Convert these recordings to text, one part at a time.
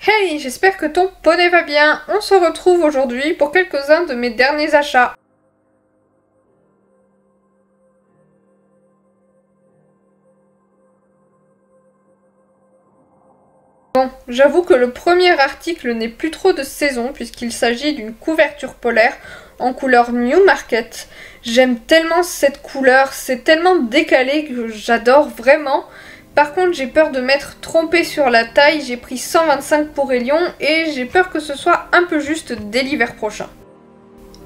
Hey, j'espère que ton poney va bien. On se retrouve aujourd'hui pour quelques-uns de mes derniers achats. Bon, j'avoue que le premier article n'est plus trop de saison puisqu'il s'agit d'une couverture polaire en couleur Newmarket. J'aime tellement cette couleur, c'est tellement décalé que j'adore vraiment. Par contre, j'ai peur de m'être trompée sur la taille, j'ai pris 125 pour Elion et j'ai peur que ce soit un peu juste dès l'hiver prochain.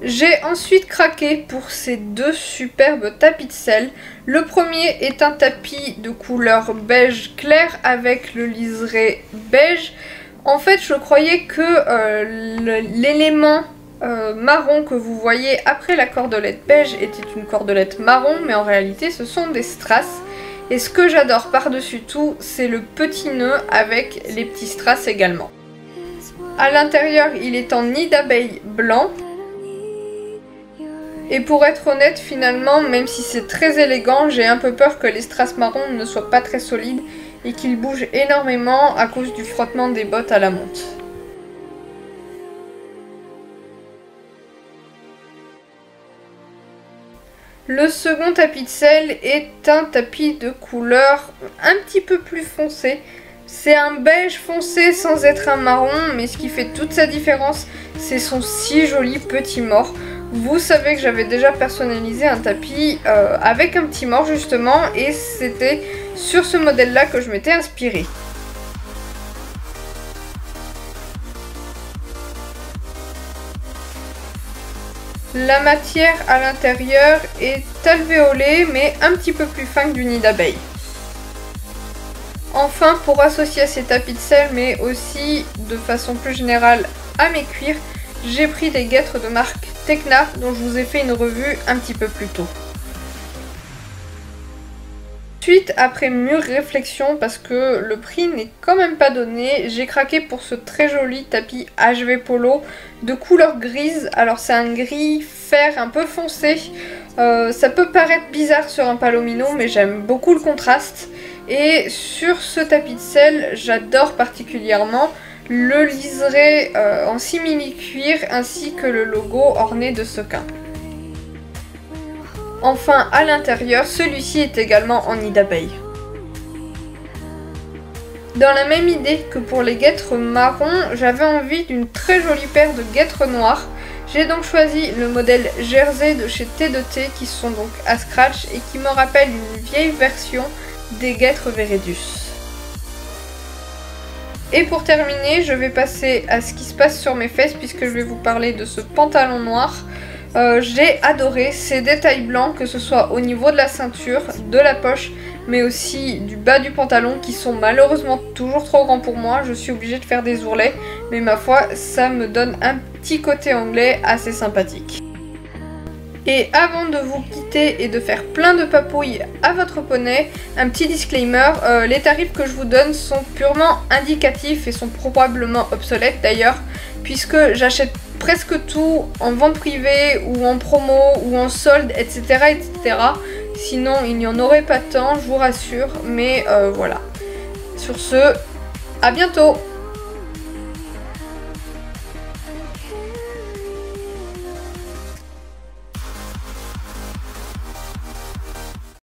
J'ai ensuite craqué pour ces deux superbes tapis de selle. Le premier est un tapis de couleur beige clair avec le liseré beige. En fait, je croyais que l'élément marron que vous voyez après la cordelette beige était une cordelette marron, mais en réalité ce sont des strass. Et ce que j'adore par-dessus tout, c'est le petit nœud avec les petits strass également. À l'intérieur, il est en nid d'abeille blanc. Et pour être honnête, finalement, même si c'est très élégant, j'ai un peu peur que les strass marrons ne soient pas très solides et qu'ils bougent énormément à cause du frottement des bottes à la monte. Le second tapis de selle est un tapis de couleur un petit peu plus foncé. C'est un beige foncé sans être un marron, mais ce qui fait toute sa différence, c'est son si joli petit mors. Vous savez que j'avais déjà personnalisé un tapis avec un petit mors justement, et c'était sur ce modèle-là que je m'étais inspirée. La matière à l'intérieur est alvéolée mais un petit peu plus fin que du nid d'abeille. Enfin, pour associer à ces tapis de selle mais aussi de façon plus générale à mes cuirs, j'ai pris des guêtres de marque Tecna dont je vous ai fait une revue un petit peu plus tôt. Ensuite, après mûre réflexion, parce que le prix n'est quand même pas donné, j'ai craqué pour ce très joli tapis HV Polo de couleur grise. Alors c'est un gris fer un peu foncé, ça peut paraître bizarre sur un palomino mais j'aime beaucoup le contraste. Et sur ce tapis de selle, j'adore particulièrement le liseré en simili-cuir ainsi que le logo orné de sequins. Enfin, à l'intérieur, celui-ci est également en nid d'abeille. Dans la même idée que pour les guêtres marron, j'avais envie d'une très jolie paire de guêtres noires. J'ai donc choisi le modèle Jersey de chez T2T qui sont donc à scratch et qui me rappellent une vieille version des guêtres Veredus. Et pour terminer, je vais passer à ce qui se passe sur mes fesses puisque je vais vous parler de ce pantalon noir. J'ai adoré ces détails blancs, que ce soit au niveau de la ceinture, de la poche, mais aussi du bas du pantalon qui sont malheureusement toujours trop grands pour moi. Je suis obligée de faire des ourlets, mais ma foi, ça me donne un petit côté anglais assez sympathique. Et avant de vous quitter et de faire plein de papouilles à votre poney, un petit disclaimer, les tarifs que je vous donne sont purement indicatifs et sont probablement obsolètes d'ailleurs, puisque j'achète presque tout en vente privée ou en promo ou en solde, etc. etc. Sinon il n'y en aurait pas tant, je vous rassure, mais voilà. Sur ce, à bientôt!